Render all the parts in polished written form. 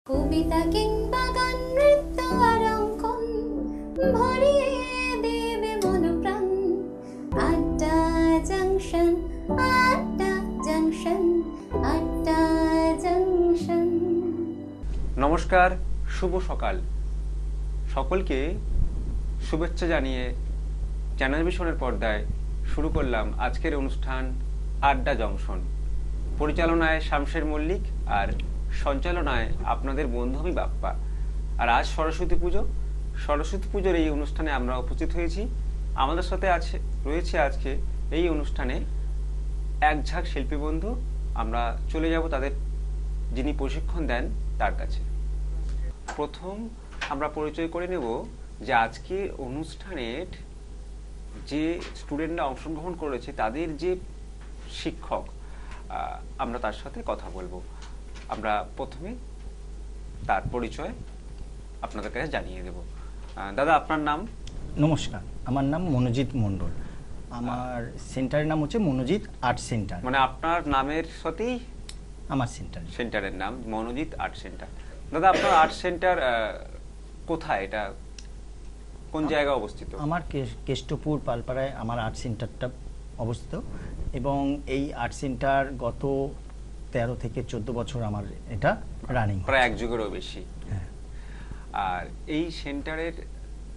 কবিতা কিংবা গান নৃত্য আর অঙ্কন ভরিয়ে দেবে মনপ্রাণ। আড্ডা জাংশন, আড্ডা জাংশন, আড্ডা জাংশন। নমস্কার, শুভ সকাল। সকলকে শুভেচ্ছা জানিয়ে চ্যানেল ভিশনের পর্দায় শুরু করলাম আজকের অনুষ্ঠান আড্ডা জংশন। পরিচালনায় শামশের মল্লিক আর সঞ্চালনায় আপনাদের বন্ধু আমি বাপ্পা। আর আজ সরস্বতী পুজো। সরস্বতী পুজোর এই অনুষ্ঠানে আমরা উপস্থিত হয়েছি। আমাদের সাথে রয়েছে আজকে এই অনুষ্ঠানে এক ঝাঁক শিল্পী বন্ধু। আমরা চলে যাব তাদের যিনি প্রশিক্ষণ দেন তার কাছে। প্রথম আমরা পরিচয় করে নেব যে আজকে অনুষ্ঠানের যে স্টুডেন্টরা অংশগ্রহণ করেছে তাদের যে শিক্ষক, আমরা তার সাথে কথা বলবো। আমরা প্রথমে তার পরিচয় আপনাদের কাছে জানিয়ে দেব। দাদা, আপনার নাম? নমস্কার, আমার নাম মনোজিৎ মণ্ডল। আমার সেন্টারের নাম হচ্ছে মনোজিৎ আর্ট সেন্টার। মানে আপনার নামের সাথেই আমার সেন্টারের নাম মনোজিৎ আর্ট সেন্টার। দাদা, আপনার আর্ট সেন্টার কোথায়? এটা কোন জায়গায় অবস্থিত? আমার কেষ্টপুর পালপাড়ায় আমার আর্ট সেন্টারটা অবস্থিত এবং এই আর্ট সেন্টার গত 13 থেকে 14 বছর আমার এটা রানিং, প্রায় এক যুগেরও বেশি। হ্যাঁ। আর এই সেন্টারের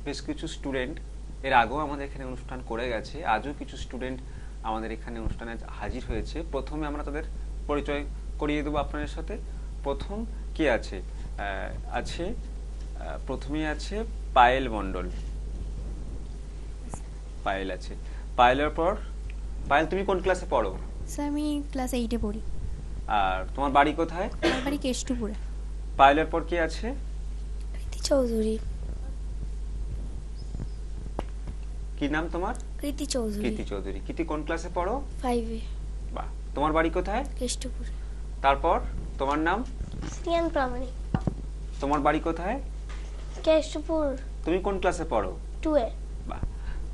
বেশ কিছু স্টুডেন্ট এর আগেও আমাদের এখানে অনুষ্ঠান করে গেছে, আজও কিছু স্টুডেন্ট আমাদের এখানে অনুষ্ঠানে হাজির হয়েছে। প্রথমে আমরা তাদের পরিচয় করিয়ে দেবো আপনাদের সাথে। প্রথম কে আছে? প্রথমেই আছে পায়েল মণ্ডল। পায়েল আছে। পায়েলের পর পায়েল, তুমি কোন ক্লাসে পড়ো? স্যার, আমি ক্লাস 8-এ পড়ি। আর তোমার বাড়ি কোথায়? আমার বাড়ি কেষ্টপুরে। পায়েলের পর কে আছে? কৃতি চৌধুরী। কি নাম তোমার? কৃতি চৌধুরী। কৃতি চৌধুরী। কৃতি কোন ক্লাসে পড়ো? 5-এ। বাহ। তোমার বাড়ি কোথায়? কেষ্টপুরে। তারপর তোমার নাম? শ্রিয়ান প্রামাণিক। তোমার বাড়ি কোথায়? কেষ্টপুর। তুমি কোন ক্লাসে পড়ো? 2-এ। বাহ।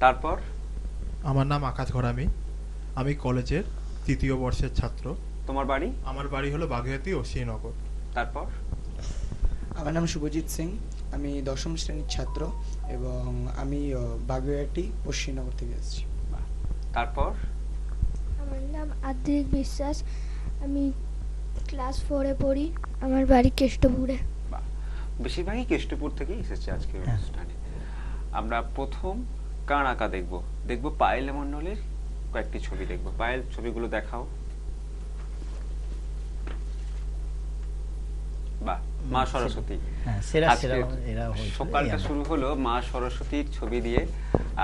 তারপর? আমার নাম আকাশ ঘরামি, আমি কলেজের 3য় বর্ষের ছাত্র। তোমার বাড়ি? আমার বাড়ি হলো বাগুইআটি ও শ্রীনগর। তারপর? আমার নাম শুভজিৎ সিং, আমি 10ম শ্রেণীর ছাত্র এবং আমি বাগুইআটি ও শ্রীনগর থেকে এসেছি। বাহ। তারপর? আমার নাম আদ্রিক বিশ্বাস, আমি ক্লাস 4-এ পড়ি, আমার বাড়ি কেষ্টপুরে। বাহ। বেশিরভাগই কেষ্টপুর থেকেই এসেছে আজকের অনুষ্ঠানে। আমরা প্রথম কার আঁকা দেখবো পায়েল মণ্ডলের কয়েকটি ছবি দেখবো। পায়েল, ছবিগুলো দেখাও। বাহ, মা সরস্বতী। সকালটা শুরু হলো মা সরস্বতীর ছবি দিয়ে।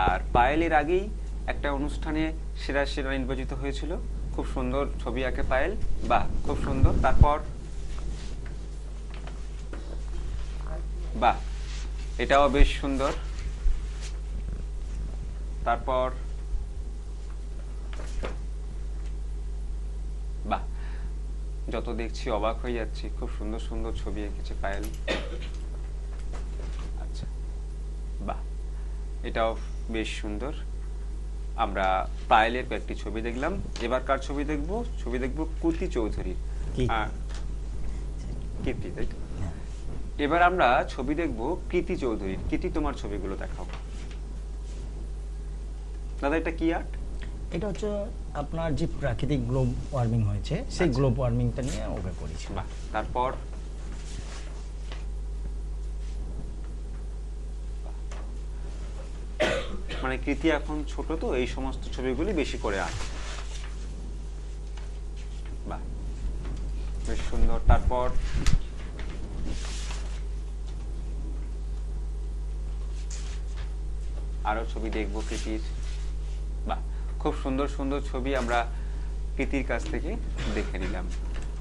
আর পায়েলের আগেই একটা অনুষ্ঠানে সেরা নির্বাচিত হয়েছিল। খুব সুন্দর ছবি আঁকে পায়েল। বাহ, খুব সুন্দর। তারপর? বাহ, এটাও বেশ সুন্দর। তারপর? বাহ, যত দেখছি অবাক হয়ে যাচ্ছি, খুব সুন্দর সুন্দর ছবি এঁকেছে পায়েল। আচ্ছা, বাহ, এটাও বেশ সুন্দর। আমরা পায়েলের কয়েকটি ছবি দেখলাম। এবার কার ছবি দেখবো? কৃতি চৌধুরীর। কীর্তি, তাই তো? এবার আমরা ছবি দেখবো কৃতি চৌধুরীর। কৃতি, তোমার ছবিগুলো দেখাও। দাদা, এটা কি আর্ট? এটা হচ্ছে আপনার যে প্রাকৃতিক গ্লোব ওয়ার্মিং হয়েছে, সেই গ্লোব ওয়ার্মিংটা নিয়ে ওকে করেছি। বাহ। তারপর? মানে কৃতি এখন ছোট, তো এই সমস্ত ছবিগুলি বেশি করে আঁকে। বাহ, বেশ সুন্দর। তারপর? আরো ছবি দেখবো কৃতির। বাহ, খুব সুন্দর সুন্দর ছবি আমরা কৃতির কাছ থেকে দেখে নিলাম।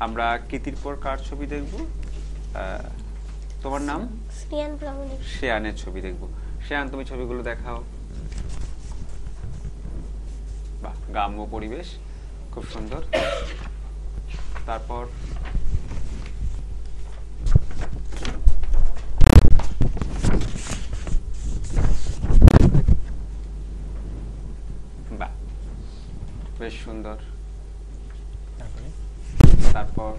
আমরা কৃতির পর কার ছবি দেখবো? তোমার নাম? শ্রিয়ান প্রামাণিক। শ্রেয়ানের ছবি দেখবো। শ্রেয়ান, তুমি ছবিগুলো দেখাও। বাহ, গ্রাম্য পরিবেশ, খুব সুন্দর। তারপর? বাহ, বেশ সুন্দর। তারপর?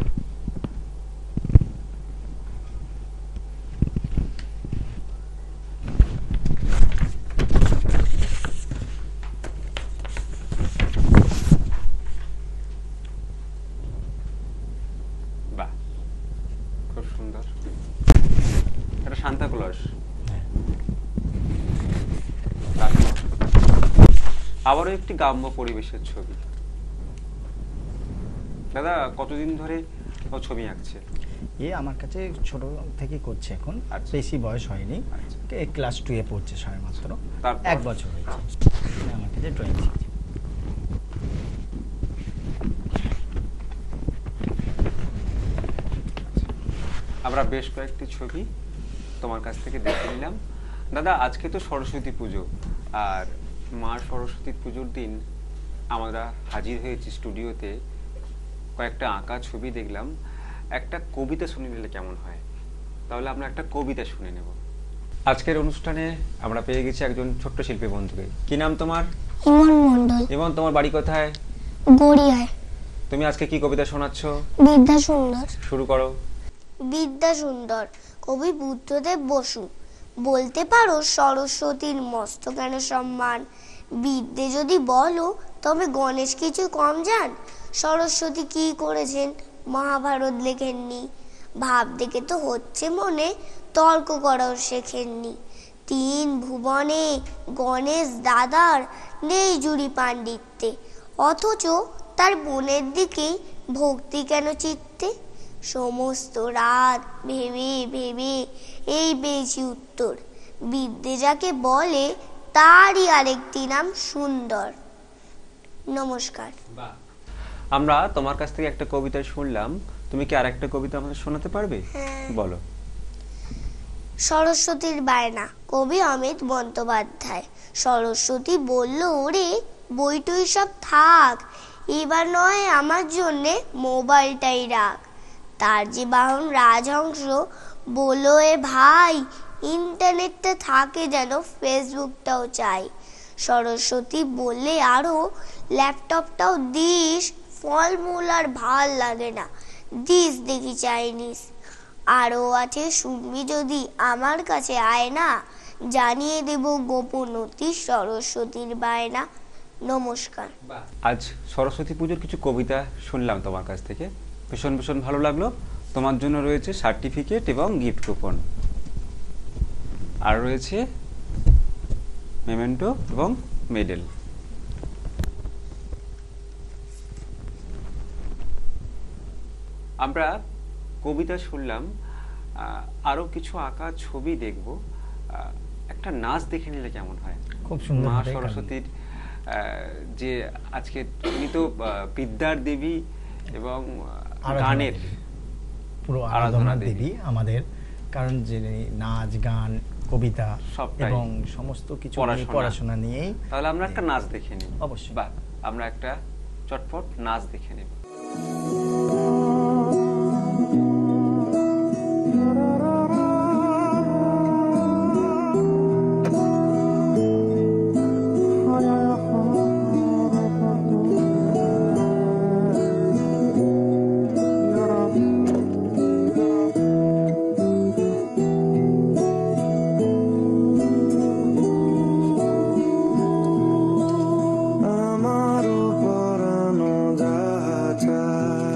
সুন্দর, এটা সান্তা ক্লজ। হ্যাঁ। তারপর আবারও একটি গ্রাম্য পরিবেশের ছবি। দাদা কতদিন ধরে ও ছবি আঁকছে? আমার কাছে ছোট থেকে করছে, এখন আচ্ছা। বেশি বয়স হয়নি, আচ্ছা। ক্লাস 2 এ পড়ছে সবে মাত্র, তারপর? 1 বছর হয়েছে আমার কাছে ড্রয়িং শিখছে। আমরা বেশ কয়েকটি ছবি তোমার কাছ থেকে দেখে নিলাম। দাদা আজকে তো সরস্বতী পুজো, আর মা সরস্বতী পুজোর দিন আমরা হাজির হয়েছি স্টুডিওতে, কয়েকটা আঁকা ছবি দেখলাম। একটা কবিতা শুনে নিলে কেমন হয়? তাহলে আমরা একটা কবিতা শুনে নেব। আজকের অনুষ্ঠানে আমরা পেয়ে গেছি একজন ছোট্ট শিল্পী বন্ধুকে। কি নাম তোমার? ইমন মণ্ডল, এবং তোমার বাড়ি কোথায়? গড়িয়ায়। তুমি আজকে কি কবিতা শোনাচ্ছ? বিদ্যা সুন্দর। শুরু করো। বিদ্যা সুন্দর কবি বুদ্ধদেব বসু। বলতে পারো সরস্বতীর মস্ত কেন সম্মান, বিদ্যে যদি বলো তবে গণেশ কিছু কম যান। সরস্বতী কি করেছেন মহাভারত লেখেননি, ভাব দেখে তো হচ্ছে মনে তর্ক করাও শেখেননি। 3 ভুবনে গণেশ দাদার নেই জুড়ি পাণ্ডিত্যে, অথচ তার বোনের দিকেই ভক্তি কেন চিত্তে। সমস্ত রাত ভেবে ভেবে এই পেয়েছি উত্তর, বিদ্যে যাকে বলে তারই আরেকটি নাম সুন্দর। নমস্কার। আমরা তোমার কাছ থেকে একটা কবিতা শুনলাম, তুমি কি আরেকটা কবিতা আমাদের শোনাতে পারবে? বলো। সরস্বতীর বায়না, কবি অমিত বন্দ্যোপাধ্যায়। সরস্বতী বলল ওরে বইটই সব থাক, এবার নয় আমার জন্যে মোবাইলটাই রাখ। তার যে বাহন রাজহংস বলল এ ভাই, ইন্টারনেটটা থাকে যেন ফেসবুকটাও চাই। সরস্বতী বললে আরো ল্যাপটপটাও দিস, ফলমূল আর ভাল লাগে না, দিস দেখি চাইনিজ। আরো আছে শুনবি যদি আমার কাছে আয় না, জানিয়ে দেব গোপনতি সরস্বতীর বায়না। নমস্কার। আজ সরস্বতী পুজোর কিছু কবিতা শুনলাম তোমার কাছ থেকে, ভীষণ ভীষণ ভালো লাগলো। তোমার জন্য রয়েছে সার্টিফিকেট এবং গিফট কুপন, আর রয়েছে মেমেন্টো এবং মেডেল। আমরা কবিতা শুনলাম, আরো কিছু আঁকা ছবি দেখব, একটা নাচ দেখে নিলে কেমন হয়? খুব সুন্দর মা হবে, সরস্বতীর যে আজকে তুমি তো বিদ্যার দেবী এবং গানের পুরো আরাধনা আরাধনা দেবী দেবী আমাদের, কারণ যে নাচ গান কবিতা সবটাই, এবং সমস্ত কিছু নিয়ে পড়াশোনা নিয়েই। তাহলে আমরা একটা নাচ দেখে নিই। অবশ্যই। বাহ, আমরা একটা চটপট নাচ দেখে নেব। আমারও পরানো যাহা চায়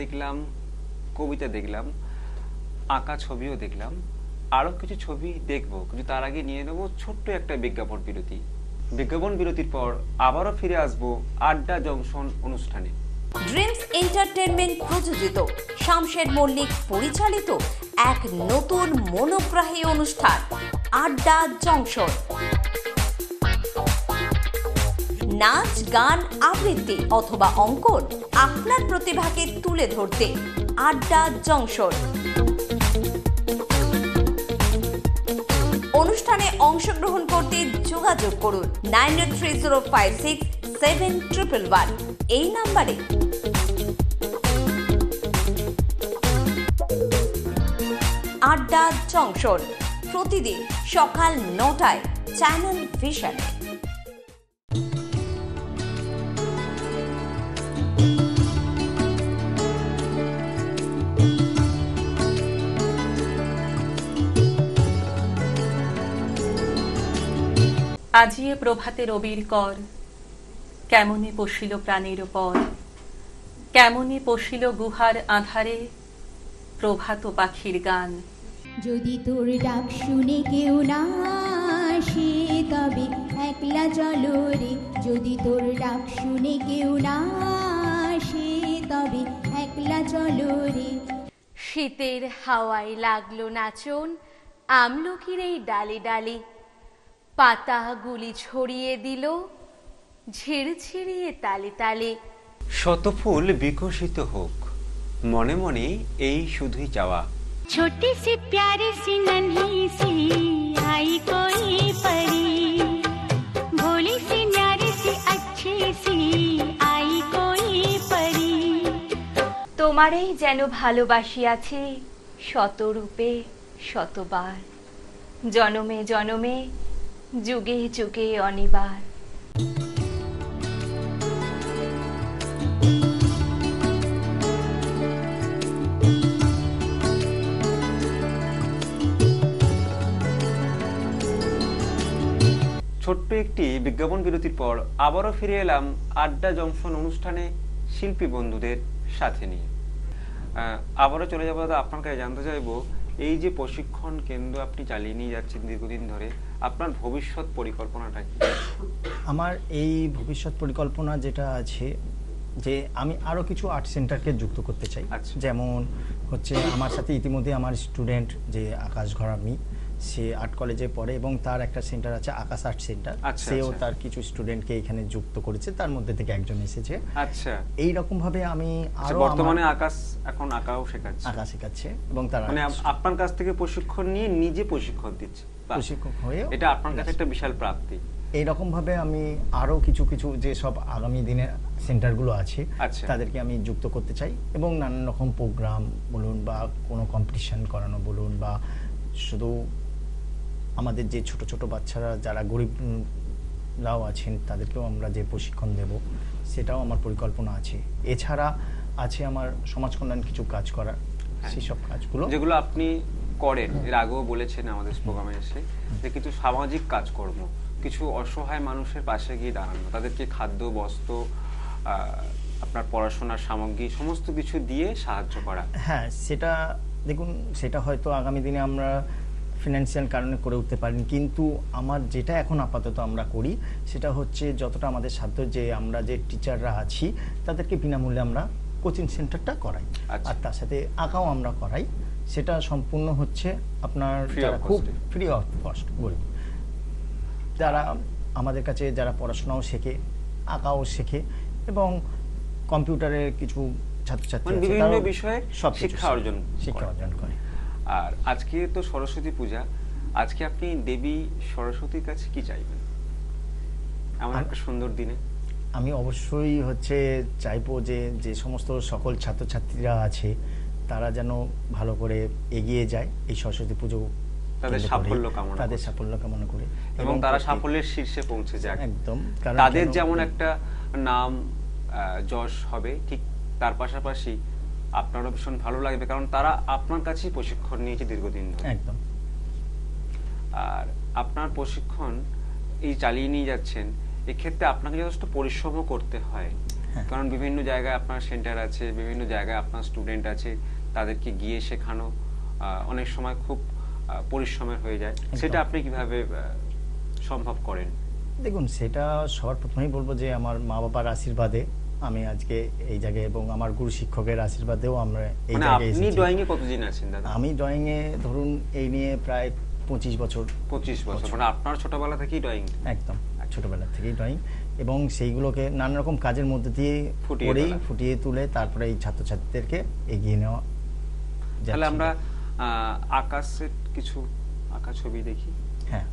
দেখলাম, কবিতা দেখলাম, আঁকা ছবিও দেখলাম, আরও কিছু ছবি দেখব, কিন্তু তার আগে নিয়ে নেব ছোট্ট একটা বিজ্ঞাপন বিরতি। বিজ্ঞাপন বিরতির পর আবারও ফিরে আসবো আড্ডা জংশন অনুষ্ঠানে। ড্রিমস এন্টারটেনমেন্ট প্রযোজিত, শামশের মল্লিক পরিচালিত এক নতুন মনোগ্রাহী অনুষ্ঠান আড্ডা জংশন। নাচ, গান, আবৃত্তি অথবা অঙ্কন, আপনার প্রতিভাকে তুলে ধরতে আড্ডা জংশন। অনুষ্ঠানে অংশগ্রহণ করতে যোগাযোগ করুন 9830567111 এই নাম্বারে। আড্ডা জংশন প্রতিদিন সকাল 9টায় চ্যানেল ভিশনে। আজিয়ে প্রভাতে রবির কর, কেমনে পশিল প্রাণের পর, কেমনে পশিল গুহার আধারে প্রভাত পাখির গান। যদি তোর ডাক শুনে কেউ না আসে তবে একলা চলো রে, যদি তোর ডাক শুনে কেউ না আসে তবে একলা চলো রে। শীতের হাওয়ায় লাগলো নাচন আমলকির এই ডালে ডালে, পাতাগুলি ছড়িয়ে দিল ঝিরঝিরিয়ে তালে তালে। শতফুল বিকশিত হোক, মনে মনে এই শুধুই চাওয়া। छोटी सी प्यारी सी नन्ही सी आई कोई परी, भोली सी न्यारी सी अच्छी सी आई कोई परी। তোমারেই যেন ভালোবাসিয়াছি শতরূপে শতবার, জনমে জনমে যুগে যুগে অনিবার। ছোট্ট একটি বিজ্ঞাপন বিরতির পর আবারও ফিরে এলাম আড্ডা জংশন অনুষ্ঠানে শিল্পী বন্ধুদের সাথে নিয়ে। আবারও চলে যাবো দাদা, আপনার কাছে জানতে চাইবো, এই যে প্রশিক্ষণ কেন্দ্র আপনি চালিয়ে নিয়ে যাচ্ছেন দীর্ঘদিন ধরে, আপনার ভবিষ্যৎ পরিকল্পনাটা কি? আমার এই ভবিষ্যৎ পরিকল্পনা যেটা আছে যে আমি আরও কিছু আর্ট সেন্টারকে যুক্ত করতে চাই। যেমন হচ্ছে আমার সাথে ইতিমধ্যে আমার স্টুডেন্ট যে আকাশ ঘরামি, সে আর্ট কলেজে পড়ে এবং তার একটা সেন্টার আছে আকাশ আর্ট সেন্টার, সেও তার কিছু স্টুডেন্টকে এখানে যুক্ত করেছে, তার মধ্যে থেকে একজন এসেছে। আচ্ছা, এই রকম ভাবে আমি আরো বর্তমানে আকাশ এখন আঁকাও শেখাচ্ছে, আঁকা শেখাচ্ছে এবং তারা মানে আপনার কাছ থেকে প্রশিক্ষণ নিয়ে নিজে প্রশিক্ষণ দিচ্ছে, প্রশিক্ষক হয়ে, এটা আপনার কাছে একটা বিশাল প্রাপ্তি। এইরকম ভাবে আমি আরো কিছু কিছু যে সব আগামী দিনে সেন্টারগুলো আছে তাদেরকে আমি যুক্ত করতে চাই এবং নানান রকম প্রোগ্রাম বলুন বা কোনো কম্পিটিশন করানো বলুন বা শুধু আমাদের যে ছোট ছোট বাচ্চারা যারা গরিবরাও আছেন তাদেরকেও আমরা যে প্রশিক্ষণ দেব সেটাও আমার পরিকল্পনা আছে। এছাড়া আছে আমার সমাজ কল্যাণ কিছু কাজ করার, সেই সব কাজগুলো যেগুলো আপনি করেন, এর আগেও বলেছেন আমাদের প্রোগ্রামে এসে, যে কিছু সামাজিক কাজকর্ম, কিছু অসহায় মানুষের পাশে গিয়ে দাঁড়ানো, তাদেরকে খাদ্য, বস্ত্র, আপনার পড়াশোনার সামগ্রী সমস্ত কিছু দিয়ে সাহায্য করা। হ্যাঁ, সেটা দেখুন, সেটা হয়তো আগামী দিনে আমরা ফিনান্সিয়াল কারণে করে উঠতে পারিনি, কিন্তু আমার যেটা এখন আপাতত আমরা করি সেটা হচ্ছে যতটা আমাদের সাধ্য, যে আমরা যে টিচাররা আছি তাদেরকে বিনামূল্যে আমরা কোচিং সেন্টারটা করাই, আর তার সাথে আঁকাও আমরা করাই। সেটা সম্পূর্ণ হচ্ছে আপনার খুব ফ্রি অফ কস্ট বলবো, যারা আমাদের কাছে যারা পড়াশোনাও শেখে, আঁকাও শেখে এবং কম্পিউটারের কিছু ছাত্রছাত্রী বিভিন্ন বিষয়ে সব শিক্ষা অর্জন করে। আর আজকে তো সরস্বতী পূজা, আজকে আপনি দেবী সরস্বতীর কাছে কি চাইবেন এমন একটা সুন্দর দিনে? আমি অবশ্যই হচ্ছে চাইবো যে যে সমস্ত সকল ছাত্রছাত্রীরা আছে তারা যেন ভালো করে এগিয়ে যায় এই সরস্বতী পুজো, তাদের সাফল্য কামনা করে এবং তারা সাফল্যের শীর্ষে পৌঁছে যায়। একদম, তাদের যেমন একটা নাম যশ হবে, ঠিক তার পাশাপাশি আপনারও ভীষণ ভালো লাগবে, কারণ তারা আপনার কাছেই প্রশিক্ষণ নিয়েছে দীর্ঘদিন ধরে। একদম। আর আপনার প্রশিক্ষণ এই চালিয়ে নিয়ে যাচ্ছেন, এক্ষেত্রে আপনাকে যথেষ্ট পরিশ্রমও করতে হয়। হ্যাঁ। কারণ বিভিন্ন জায়গায় আপনার সেন্টার আছে, বিভিন্ন জায়গায় আপনার স্টুডেন্ট আছে, তাদেরকে গিয়ে শেখানো অনেক সময় খুব পরিশ্রমের হয়ে যায়। সেটা আপনি কিভাবে সম্ভব করেন? দেখুন, সেটা সবার প্রথমেই বলবো যে আমার মা বাবার আশীর্বাদে আমি আজকে এই জায়গায়, এবং আমার গুরু শিক্ষকের আশীর্বাদেও আমরা এই জায়গায় এসেছি। আপনি ড্রয়িং এ কতদিন আছেন দাদা? আমি ড্রয়িং এ ধরুন এই নিয়ে প্রায় 25 বছর। 25 বছর, মানে আপনার ছোটবেলা থেকেই ড্রয়িং? একদম, ছোটবেলা থেকেই ড্রয়িং, এবং সেইগুলোকে নানা রকম কাজের মধ্যে দিয়ে ফুটিয়ে তুলে তারপরে এই ছাত্রছাত্রীদেরকে এগিয়ে নেওয়া। তাহলে আমরা আকাশের কিছু আঁকা ছবি দেখি। হ্যাঁ,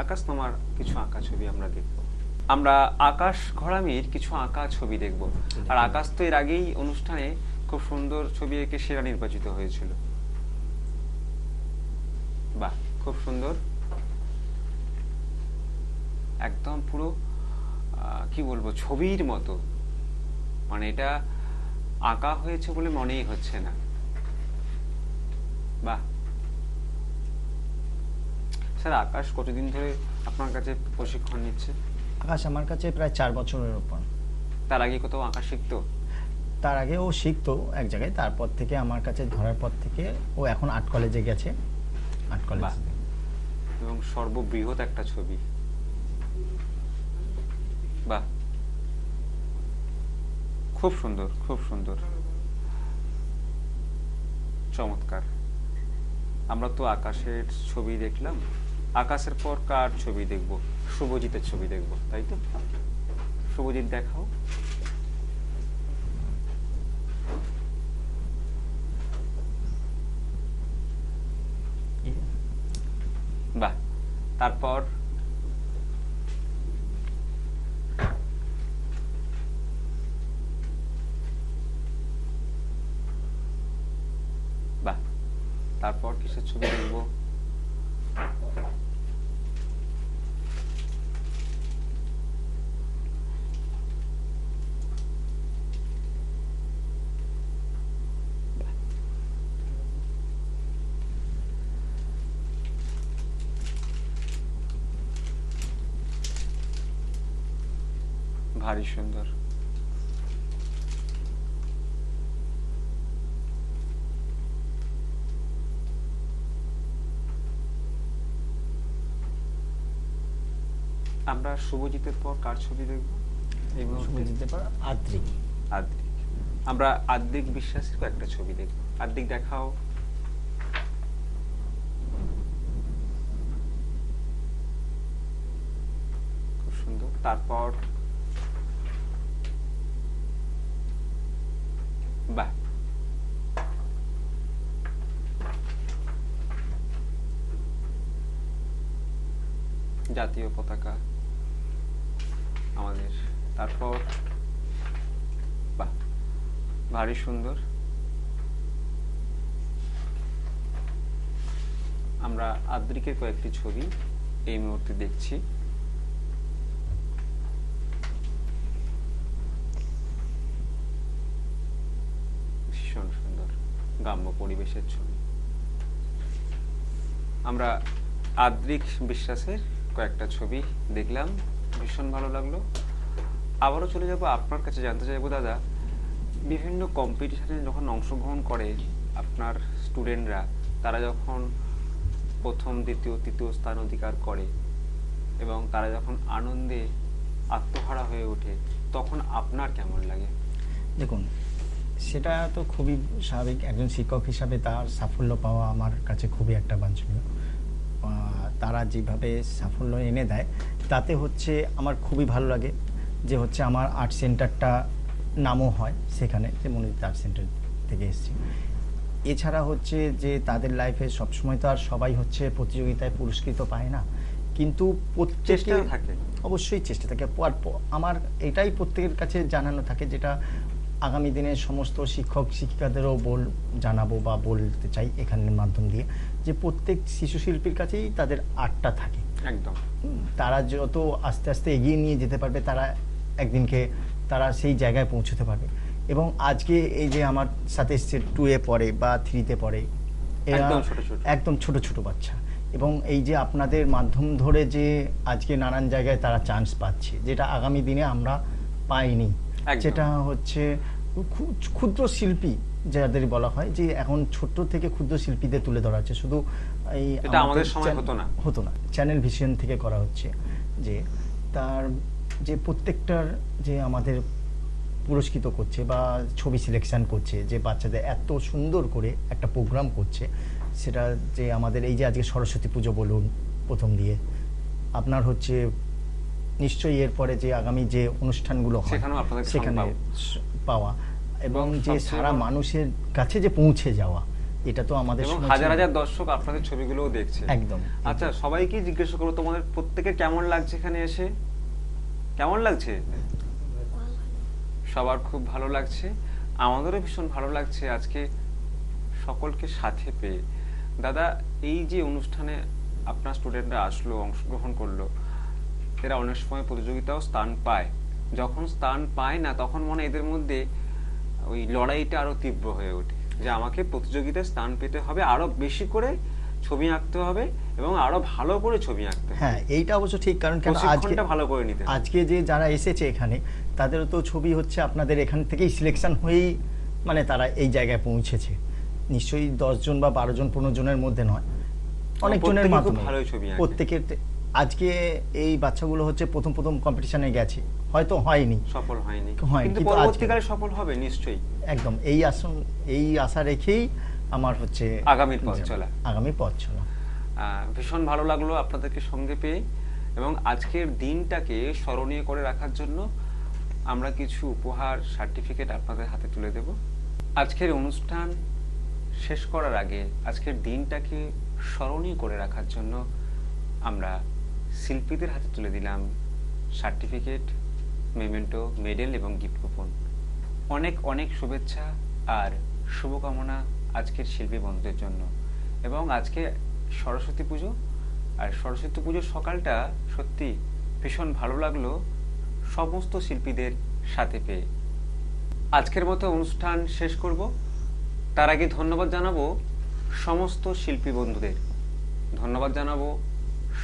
আকাশ, তোমার কিছু আঁকা ছবি আমরা দেখব। আমরা আকাশ ঘরামির কিছু আঁকা ছবি দেখব। আর আকাশ তো এর আগেই অনুষ্ঠানে খুব সুন্দর ছবি এঁকে সেরা নির্বাচিত হয়েছিল। বাহ, খুব সুন্দর, একদম পুরো কি বলবো, ছবির মতো। মানে এটা আঁকা হয়েছে বলে মনেই হচ্ছে না। বাহ স্যার, আকাশ কতদিন ধরে আপনার কাছে প্রশিক্ষণ নিচ্ছে? আকাশ আমার কাছে প্রায় 4 বছরের উপর। তার আগে কোথাও আঁকা শিখতো? তার আগে ও শিখতো এক জায়গায়, তারপর থেকে আমার কাছে ধরার পর থেকে ও এখন আর্ট কলেজে গেছে। আর্ট কলেজ, এবং সর্ববৃহৎ একটা ছবি। বাহ, খুব সুন্দর, খুব সুন্দর, চমৎকার। আমরা তো আকাশের ছবি দেখলাম, আকাশের পর কার ছবি দেখব? শুভজিতের ছবি দেখব, তাই তো? শুভজিৎ দেখাও। বাহ, তারপর বাহ, তারপর কিসের ছবি দেখব? ভারী সুন্দর। আমরা শুভজিতের পর কার ছবি দেখব? শুভজিতের পর আদ্রিক। আদ্রিক, আমরা আদ্রিক বিশ্বাসের একটা ছবি দেখব। আদ্রিক দেখাও। খুব সুন্দর। তারপর বাহ, জাতীয় পতাকা আমাদের। তারপর বাহ, ভারী সুন্দর। আমরা আদ্রিকের কয়েকটি ছবি এই মুহূর্তে দেখছি। ভীষণ সুন্দর গ্রাম্য পরিবেশের ছবি। আমরা আদ্রিক বিশ্বাসের কয়েকটা ছবি দেখলাম, ভীষণ ভালো লাগলো। আবারও চলে যাব আপনার কাছে, জানতে চাইবো দাদা, বিভিন্ন কম্পিটিশনে যখন অংশগ্রহণ করে আপনার স্টুডেন্টরা, তারা যখন প্রথম, দ্বিতীয়, তৃতীয় স্থান অধিকার করে এবং তারা যখন আনন্দে আত্মহারা হয়ে ওঠে, তখন আপনার কেমন লাগে? দেখুন, সেটা তো খুবই স্বাভাবিক। একজন শিক্ষক হিসাবে তার সাফল্য পাওয়া আমার কাছে খুবই একটা বাঞ্ছনীয়। তারা যেভাবে সাফল্য এনে দেয় তাতে হচ্ছে আমার খুবই ভালো লাগে, যে হচ্ছে আমার আর্ট সেন্টারটা নামও হয় সেখানে, যে মনোজিৎ আর্ট সেন্টার থেকে এসেছি। এছাড়া হচ্ছে যে তাদের লাইফে সবসময় তো আর সবাই হচ্ছে প্রতিযোগিতায় পুরস্কৃত পায় না, কিন্তু চেষ্টা থাকে, অবশ্যই চেষ্টা থাকে। আর আমার এটাই প্রত্যেকের কাছে জানানো থাকে, যেটা আগামী দিনে সমস্ত শিক্ষক শিক্ষিকাদেরও জানাবো বা বলতে চাই এখানের মাধ্যম দিয়ে, যে প্রত্যেক শিশু শিল্পীর কাছেই তাদের আর্টটা থাকে। একদম, তারা যত আস্তে আস্তে এগিয়ে নিয়ে যেতে পারবে, তারা একদিনকে তারা সেই জায়গায় পৌঁছতে পারবে। এবং আজকে এই যে আমার সাথে 2 এ পড়ে বা 3 তে পড়ে, এরা একদম ছোট ছোট বাচ্চা, এবং এই যে আপনাদের মাধ্যম ধরে যে আজকে নানান জায়গায় তারা চান্স পাচ্ছে, যেটা আগামী দিনে আমরা পাইনি। একদম। যেটা হচ্ছে ক্ষুদ্র শিল্পী যাদের বলা হয়, যে এখন ছোট থেকে ক্ষুদ্র শিল্পীদের তুলে ধরা হচ্ছে। শুধু এই এটা আমাদের সময় হতো না। চ্যানেল ভিশন থেকে করা হচ্ছে, যে তার যে প্রত্যেকটার যে আমাদের পুরস্কৃত করছে বা ছবি সিলেকশন করছে, যে বাচ্চাদের এত সুন্দর করে একটা প্রোগ্রাম করছে, সেটা যে আমাদের এই যে আজকে সরস্বতী পুজো বলুন প্রথম দিয়ে, আপনার হচ্ছে নিশ্চয়ই এরপরে যে আগামী যে অনুষ্ঠানগুলো হয় সেখানে পাওয়া, এবং যে সারা মানুষের কাছে যে পৌঁছে যাওয়া, এটা তো আমাদের হাজার হাজার দর্শক আপনাদের ছবিগুলোও দেখছে। একদম। আচ্ছা, সবাইকে জিজ্ঞেস করবো, তোমাদের প্রত্যেকের কেমন লাগছে এখানে এসে? কেমন লাগছে? সবার খুব ভালো লাগছে, আমাদেরও ভীষণ ভালো লাগছে আজকে সকলকে সাথে পেয়ে। দাদা, এই যে অনুষ্ঠানে আপনার স্টুডেন্টরা আসলো, অংশগ্রহণ করলো, এরা অনেক সময় প্রতিযোগিতাও স্থান পায়। যখন স্থান পায় না, তখন মনে এদের মধ্যে ওই লড়াইটা আরো তীব্র হয়ে ওঠে, যে আমাকে প্রতিযোগিতায় স্থান পেতে হবে, আরো বেশি করে ছবি আঁকতে হবে এবং আরো ভালো করে ছবি আঁকতে হবে। হ্যাঁ, এইটা অবশ্য ঠিক, কারণ প্রশিক্ষণটা ভালো করে নিতে হবে। আজকে যে যারা এসেছে এখানে, তাদেরও তো ছবি হচ্ছে আপনাদের এখান থেকেই সিলেকশন হয়েই মানে তারা এই জায়গায় পৌঁছেছে। নিশ্চয়ই 10 জন বা 12 জন 15 জনের মধ্যে নয়, অনেক জনের মাধ্যমে প্রত্যেকের। আজকে এই বাচ্চাগুলো হচ্ছে প্রথম কম্পিটিশনে গেছে, হয়তো হয়নি, সফল হয়নি, কিন্তু পরবর্তীকালে সফল হবে নিশ্চয়ই। একদম, এই আশা রেখেই আমার হচ্ছে আগামী পথ চলা। ভীষণ ভালো লাগলো আপনাদেরকে সঙ্গে পেয়ে, এবং আজকের দিনটাকে স্মরণীয় করে রাখার জন্য আমরা কিছু উপহার, সার্টিফিকেট আপনাদের হাতে তুলে দেব। আজকের অনুষ্ঠান শেষ করার আগে আজকের দিনটাকে স্মরণীয় করে রাখার জন্য আমরা শিল্পীদের হাতে তুলে দিলাম সার্টিফিকেট, মেমেন্টো, মেডেল এবং গিফট কুপন। অনেক অনেক শুভেচ্ছা আর শুভকামনা আজকের শিল্পী বন্ধুদের জন্য। এবং আজকে সরস্বতী পুজো, আর সরস্বতী পুজোর সকালটা সত্যি ভীষণ ভালো লাগলো সমস্ত শিল্পীদের সাথে পেয়ে। আজকের মতো অনুষ্ঠান শেষ করব, তার আগে ধন্যবাদ জানাবো সমস্ত শিল্পী বন্ধুদের, ধন্যবাদ জানাবো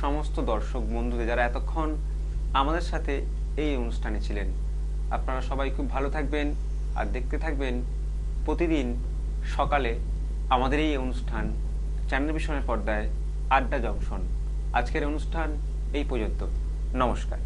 সমস্ত দর্শক বন্ধুদের যারা এতক্ষণ আমাদের সাথে এই অনুষ্ঠানে ছিলেন। আপনারা সবাই খুব ভালো থাকবেন আর দেখতে থাকবেন প্রতিদিন সকালে আমাদের এই অনুষ্ঠান চ্যানেল ভিশনের পর্দায় আড্ডা জংশন। আজকের অনুষ্ঠান এই পর্যন্ত, নমস্কার।